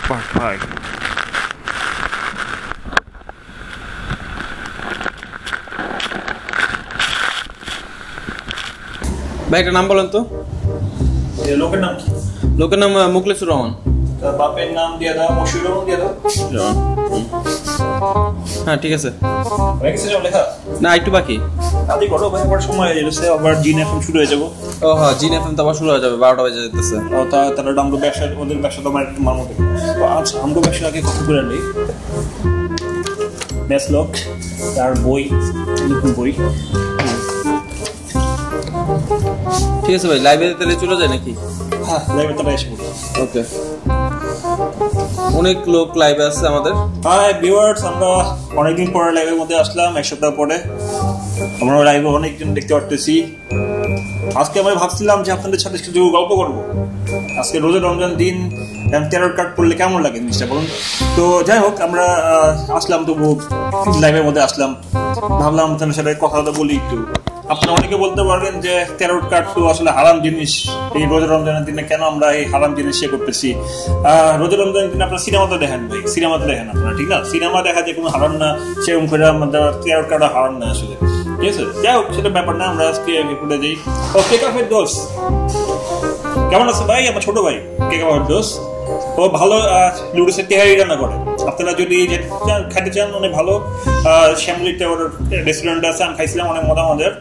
Part 5. ভাই একটা নাম বলেন তো। লোকের নাম কি? লোকের নাম মুখলেসুর রহমান। বাপের নাম দিয়ে দাও, মশিউর রহমান দিয়ে দাও। হ্যাঁ ঠিক আছে। হয়ে গেছে সব লেখা? না একটু বাকি। আদি করো ভাই, আবার সময় হয়ে যাচ্ছে, আবার জিন এফএম শুরু হয়ে যাবো। ও হ্যাঁ, জিন এফএম তো আবার শুরু হয়ে যাবে, 12টা বাজে যেতেছে। ও তাহলে আমগো ব্যবসা, ওদের ব্যবসা তো আমার মতো। আচ্ছা আমগো ব্যবসা আগে কথা বলে নেই। নেসলক তার বই, নতুন বই। ঠিক আছে ভাই, লাইভে তাহলে চলে যায় নাকি? হ্যাঁ লাইভে তাহলে এসে পড়ি। ওকে, অনেক লোক লাইভে আছে আমাদের। হাই ভিউয়ার্স, আমরা অনেকদিন পরে লাইভের মধ্যে আসলাম, এক সপ্তাহ পরে। আমরা লাইভে অনেকজন দেখতে পারতেছি। আজকে আমি ভাবছিলাম যে আপনাদের সাথে কিছু গল্প করবো। আজকে রোজা রমজান দিন, ট্যারট কার্ড পড়লে কেমন লাগে জিনিসটা বলুন তো। যাই হোক, আমরা আসলাম তবু লাইভের মধ্যে আসলাম, ভাবলাম আপনাদের সাথে কথা বলি একটু। আপনারা অনেকে বলতে পারবেন যে ট্যারট কার্ড তো আসলে হারাম জিনিস, এই রোজা রমজানের দিনে কেন আমরা এই হারাম জিনিস করতেছি। রোজা রমজানের দিনে আপনারা সিনেমাতে দেখেন ভাই, সিনেমাতে দেখেন আপনারা, ঠিক না? সিনেমা দেখা যে কোনো হারাম না, সেরকম করে আমাদের ট্যারট কার্ড হারাম না আসলে, ঠিক আছে? যাই হোক, সেটা ব্যাপার না, আমরা আজকে ঘুরে যাই। ও কেক অফের দোষ কেমন আছে ভাই? আমার ছোট ভাই কেক অফের দোষ, ও ভালো লুডুসের তেহারি রান্না করে। আপনারা যদি খাইতে চান, অনেক ভালো শ্যামলিতে ওর রেস্টুরেন্ট আছে, আমি খাইছিলাম, অনেক মজার।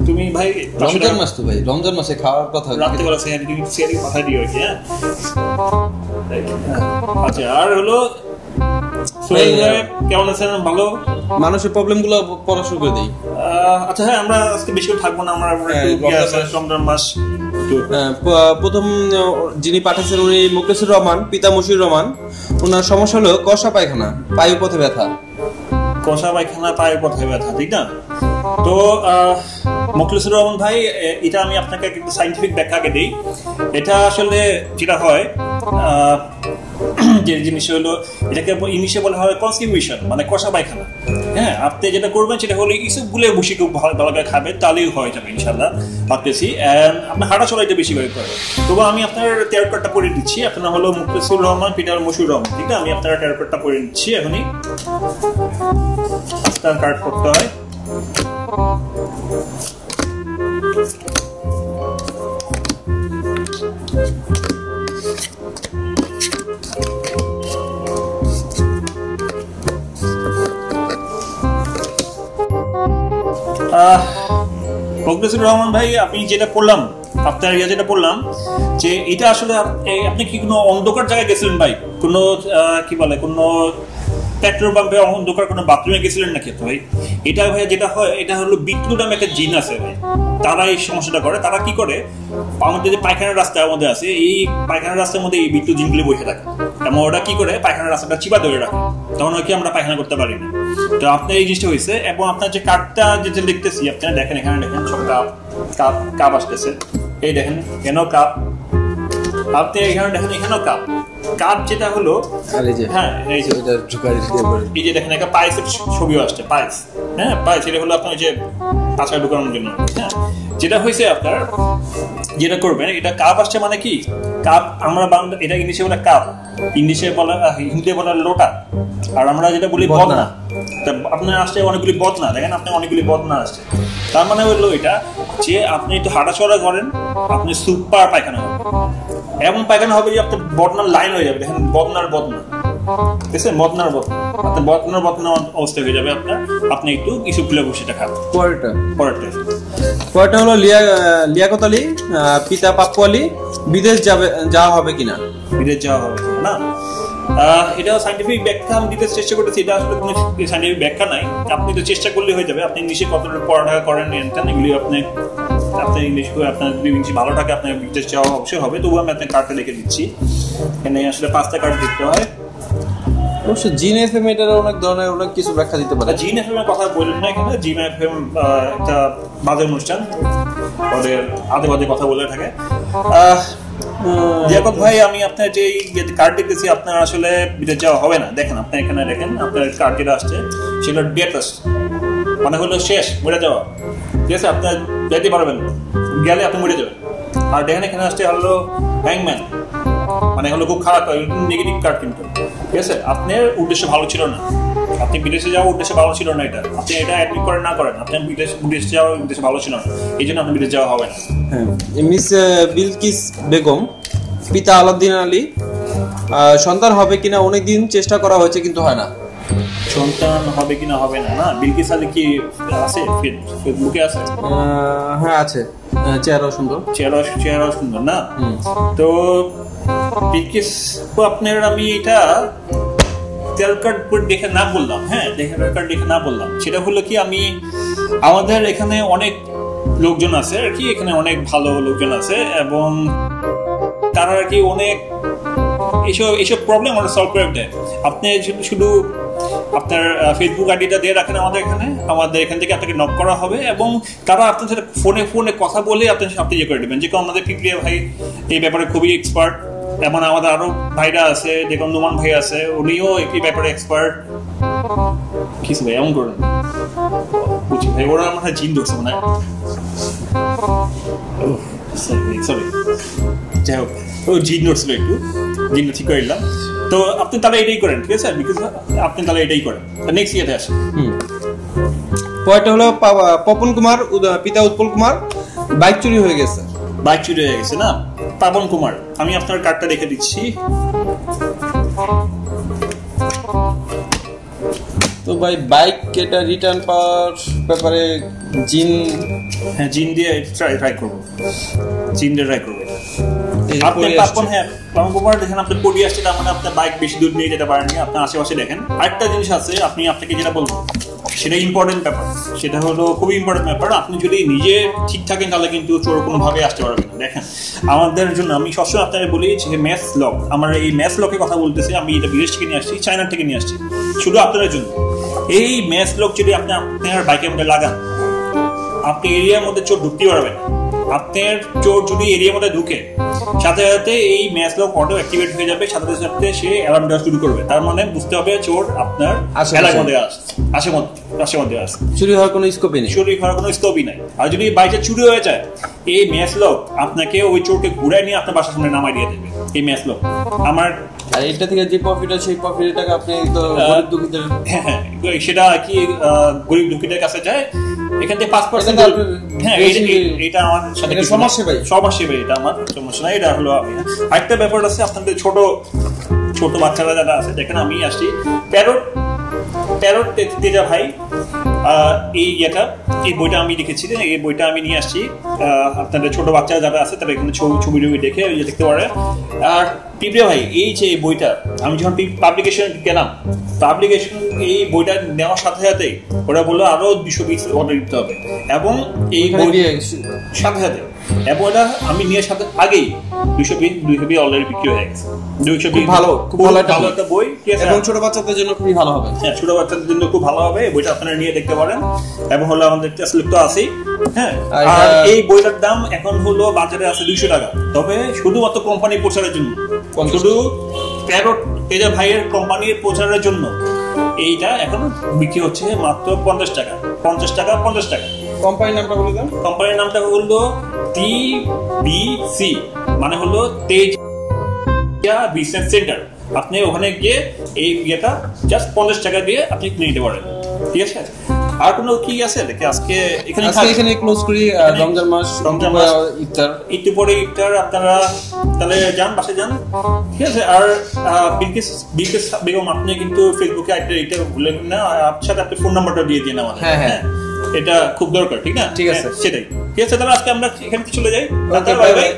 তুমি ভাই রমজান মাস তো ভাই, রমজান মাসে খাওয়ার কথা রাত্রে বেলা সেহারি মাথায় দিও কি? হ্যাঁ আচ্ছা, আর হলো কেমন আছেন? ভালো। মানুষের প্রবলেম গুলো পড়া শুরু করে দিই। আচ্ছা হ্যাঁ, আমরা আজকে বেশি থাকবো না, আমরা রমজান মাস। প্রথম যিনি পাঠাচ্ছেন উনি মুখলেসুর রহমান, পিতা মশিউর রহমান। ওনার সমস্যা হলো কষা পায়খানা, পায়ু পথে ব্যথা। কষা পায়খানা, পায়ু পথে ব্যথা, ঠিক না? তো মুখলেসুর রহমান ভাই, এটা আমি আপনাকে একটু সাইন্টিফিক ব্যাখ্যাকে দিই। এটা আসলে যেটা হয়, যে জিনিস হলো, এটাকে ইংলিশে বলা হয় কনস্টিটিউশন, মানে কষা পায়খানা। হ্যাঁ, আপনি যেটা করবেন সেটা হলো ইসুপগুলো বসে খুব ভালো করে খাবেন, তাহলেই হয়ে যাবে ইনশাল্লাহ, ভাবতেছি। আপনার হাঁটা চলাইটা বেশি করে করে। তবু আমি আপনার ট্যারট কার্ডটা পড়ে দিচ্ছি। আপনার হলো মুখলেসুর রহমান, পিতা মশিউর রহমান, ঠিক না? আমি আপনার ট্যারট কার্ডটা পড়ে দিচ্ছি এখনই। আপনার কার্ড করতে হয়। মুখলেসুর রহমান ভাই, আপনি যেটা পড়লাম, আপনার যেটা পড়লাম, যে এটা আসলে আপনি কি কোনো অন্ধকার জায়গায় গেছিলেন ভাই? কোনো কি বলে, কোনো পেট্রোল পাম্পে অন্ধকার কোনো বাথরুমে গেছিলেন নাকি ভাই? এটা ভাই যেটা হয়, এটা হলো বিট্টু নামে একটা জিন আছে ভাই, তারা এই সমস্যাটা করে। তারা কি করে, আমাদের যে পায়খানার রাস্তার মধ্যে আছে, এই পায়খানার রাস্তার মধ্যে এই বিট্টু জিনগুলি বসে থাকে, এবং ওরা কি করে পায়খানার রাস্তাটা চিপা ধরে রাখে, তখন কি আমরা পায়খানা করতে পারি না। তো আপনার এই জিনিসটা হয়েছে। এবং আপনার যে কার্ডটা যেটা দেখতেছি, আপনারা দেখেন, এখানে দেখেন সব কাপ আসতেছে, এই দেখেন এখানেও কাপ, আপনি এখানে দেখেন এখানেও কাপ। কাপ যেটা হলো, হ্যাঁ এই যে দেখেন একটা পাইসের ছবিও আসছে, পাইস। হ্যাঁ পাইস, এটা হলো আপনার যে আচার ঢুকানোর জন্য। হ্যাঁ, যেটা হয়েছে আপনার, যেটা করবেন, এটা কাপ আসছে মানে কি, কাপ আমরা বাংলা, এটা ইংলিশে বলে কাপ, ইংলিশে বলা, হিন্দিতে বলা লোটা, আর আমরা যেটা বলি বদনা। আপনার আসছে অনেকগুলি বদনা, দেখেন আপনি অনেকগুলি বদনা আসছে। তার মানে হলো এটা যে আপনি একটু হাঁটাচলা করেন, আপনি সুপার পায়খানা হবে, এমন পায়খানা হবে যে আপনার বদনার লাইন হয়ে যাবে। দেখেন বদনার বদনা, দেখছেন বদনার বদনা, আপনার বদনার বদনা অবস্থা হয়ে যাবে আপনার। আপনি একটু কিছু ফুলে বসে খাবেন। পরেরটা হলো লিয়াকত আলী, পিতা পাপ্পু আলী। বিদেশ যাওয়া হবে কিনা? বিদেশ যাওয়া হবে না, এটা সাইন্টিফিক ব্যাখ্যা আমি দিতে চেষ্টা করতেছি। এটা আসলে কোনো সাইন্টিফিক ব্যাখ্যা নাই, আপনি তো চেষ্টা করলে হয়ে যাবে। আপনি ইংলিশে কতটা পড়ালেখা করেন, এগুলি আপনার ইংলিশ আপনার ইংলিশ ভালো থাকে, আপনার বিদেশ যাওয়া অবশ্যই হবে। তবু আমি আপনার কার্ডটা লিখে দিচ্ছি। এখানে আসলে 5টা কার্ড দিতে হয়। অবশ্য জিন এফএম এটার অনেক ধরনের অনেক কিছু ব্যাখ্যা দিতে পারে। জিন এফএম এর কথা বললেন না এখানে, জিন এফএম একটা বাজে অনুষ্ঠান, ওদের আদে বাজে কথা বলে থাকে। লিয়াকত ভাই, আমি আপনার যে কার্ড দেখতেছি, আপনার আসলে বিদেশ যাওয়া হবে না। দেখেন আপনি এখানে দেখেন, আপনার কার্ড যেটা আসছে সেটা ডেট আসছে, মানে হলো শেষ, মরে যাওয়া। ঠিক আছে, আপনার যেতে পারবেন, গেলে আপনি মরে যাবেন। আর দেখেন এখানে আসছে হলো হ্যাংম্যান, মানে হলো খুব খারাপ নেগেটিভ কার্ড, কিন্তু ঠিক আছে আপনার উদ্দেশ্য ভালো ছিল না, আপনি বিদেশে যাওয়ার উদ্দেশ্য ভালো ছিল না, এটা আপনি এটা অ্যাডমিট করেন না করেন, আপনি বিদেশে যাওয়ার উদ্দেশ্য ভালো ছিল না, এই জন্য আপনি বিদেশ যাওয়া হবে না। হ্যাঁ, মিস বিলকিস বেগম, পিতা আলাউদ্দিন আলী। সন্তান হবে কিনা অনেকদিন চেষ্টা করা হয়েছে কিন্তু হয় না। সন্তান হবে কিনা হবে না, না বিলকিস আলী কি আছে ফেসবুকে আছে? হ্যাঁ আছে, চেহারাও সুন্দর, চেহারাও সুন্দর না। তো বিলকিস আপনার আমি এটা তেল কার্ড দেখে না বললাম, হ্যাঁ তেল কার্ড দেখে না বললাম, সেটা হলো কি আমি আমাদের এখানে অনেক লোকজন আছে আর কি, এখানে অনেক ভালো লোকজন আছে এবং তারা আর কি অনেক এইসব প্রবলেম ওরা সলভ করে দেয়। আপনি শুধু আপনার ফেসবুক আইডিটা দিয়ে রাখেন আমাদের এখান থেকে আপনাকে নক করা হবে এবং তারা আপনার সাথে ফোনে কথা বলে আপনার সাথে ইয়ে করে দেবেন। যেরকম আমাদের পিপ্রিয়া ভাই এই ব্যাপারে খুবই এক্সপার্ট, এমন আমাদের আরো ভাইরা আছে, যেরকম নোমান ভাই আছে, উনিও এই ব্যাপারে এক্সপার্ট। কিছু ভাই এমন করুন বুঝি ভাই, ওরা আমার জিন ধরছে মনে হয়, সরি যাই হোক ও জিন ধরছিল, একটু জিনটা ঠিক করে দিলাম। তো আপনি তাহলে এটাই করেন, ঠিক আছে, বিকজ আপনি তাহলে এটাই করেন। নেক্সট ইয়াতে আসেন। পরেরটা হলো পপন কুমার, পিতা উৎপল কুমার। বাইক চুরি হয়ে গেছে। বাইক চুরি হয়ে গেছে না, পাবন কুমার। আমি আপনার কার্ডটা রেখে দিচ্ছি। তো ভাই বাইক এটা রিটার্ন পাওয়ার ব্যাপারে জিন, হ্যাঁ জিন দিয়ে ট্রাই করবো, জিন দিয়ে ট্রাই করবো। আপনি পাপন, হ্যাঁ পাপন কুমার দেখেন আপনি পড়ে আসছে, তার মানে আপনার বাইক বেশি দূর নিয়ে যেতে পারেননি, আপনার আশেপাশে দেখেন। আরেকটা জিনিস আছে আপনাকে যেটা বলবো সেটা ইম্পর্টেন্ট ব্যাপার, সেটা হলো খুবই ইম্পর্টেন্ট ব্যাপার। আপনি যদি নিজে ঠিক থাকেন তাহলে কিন্তু চোর কোনোভাবে আসতে পারবে না। দেখেন আমাদের জন্য আমি সবসময় আপনাকে বলি যে ম্যাথ লক, আমার এই ম্যাথ লকের কথা বলতেছি, আমি এটা বিদেশ থেকে নিয়ে আসছি, চায়না থেকে নিয়ে আসছি শুধু আপনাদের জন্য। এই ম্যাথ লক যদি আপনি আপনার বাইকের মধ্যে লাগান, আপনি এরিয়ার মধ্যে চোর ঢুকতে পারবেন। আপনার চোর যদি এরিয়ার মধ্যে ঢুকে সাথে সাথে এই ম্যাচ লক অটো অ্যাক্টিভেট হয়ে যাবে, সাথে সাথে সে অ্যালার্ম দেওয়া শুরু করবে। তার মানে বুঝতে হবে চোর আপনার এলাকার মধ্যে আসে। চুরি হওয়ার কোনো স্কোপই নেই, চুরি হওয়ার কোনো স্কোপই নাই। আর যদি বাইকে চুরি হয়ে যায়, এই ম্যাচ লক আপনাকে ওই চোরকে ঘুরায় নিয়ে আপনার বাসার সামনে নামাই দিয়ে দেবে এই ম্যাচ লক। আমার আর এটা থেকে যে প্রফিট আছে সেই প্রফিটের টাকা আপনি তো গরিব দুঃখীদের, হ্যাঁ সেটা কি গরিব দুঃখীদের কাছে যায়। এখান থেকে 5%, হ্যাঁ এটা আমার সাথে সমাজসেবাই, এটা আমার সমস্যা নাই। এটা হলো আরেকটা ব্যাপার আছে, আপনাদের ছোট ছোট বাচ্চারা যারা আছে, দেখেন আমি আসছি প্যারট তেজা ভাই, এই বইটা আমি লিখেছি, এই বইটা আমি নিয়ে আসছি। আপনাদের ছোট বাচ্চারা যারা আছে তারা এখানে ছবি দেখে দেখতে পারে। আর পিপ্রিয়া ভাই এই যে বইটা আমি যখন পাবলিকেশন গেলাম, এই বইটা নেওয়ার সাথে সাথে ওরা বললো আরো 220 অর্ডার দিতে হবে, এবং এই বই সাথে সাথে এবং এটা আমি নিয়ে সাথে আগেই 220 অলরেডি বিক্রি হয়ে গেছে। 220 ভালো একটা বই, এবং ছোট বাচ্চাদের জন্য খুবই ভালো হবে। হ্যাঁ ছোট বাচ্চাদের জন্য খুব ভালো হবে, এই বইটা আপনারা নিয়ে দেখতে পারেন। এবং হলো আমাদের টেক্সট তো আছেই, হ্যাঁ। আর এই বইটার দাম এখন হলো বাজারে আছে 200 টাকা, তবে শুধুমাত্র কোম্পানি প্রচারের জন্য, শুধু প্যারট তেজা ভাইয়ের কোম্পানির প্রচারের জন্য এইটা এখন বিক্রি হচ্ছে মাত্র 50 টাকা। কোম্পানির নামটা বলে দেন। কোম্পানির নামটা হলো TBC, মানে হলো তেজা বিজনেস সেন্টার। আপনি ওখানে গিয়ে এই ইয়েটা জাস্ট 50 টাকা দিয়ে আপনি কিনে নিতে পারেন, ঠিক আছে। আর কোনো কি আছে দেখে আজকে এখানে ক্লোজ করি। রমজান মাস একটু পরে ইফতার, আপনারা তাহলে যান, বাসে যান, ঠিক আছে। আর বিলকিস বেগম আপনি কিন্তু ফেসবুকে এটা ভুলেন না, আপনার সাথে আপনি ফোন নাম্বারটা দিয়ে দিন আমাদের, হ্যাঁ এটা খুব দরকার, ঠিক না? ঠিক আছে, সেটাই ঠিক আছে। তাহলে আজকে আমরা এখান থেকে চলে যাই। Bye bye.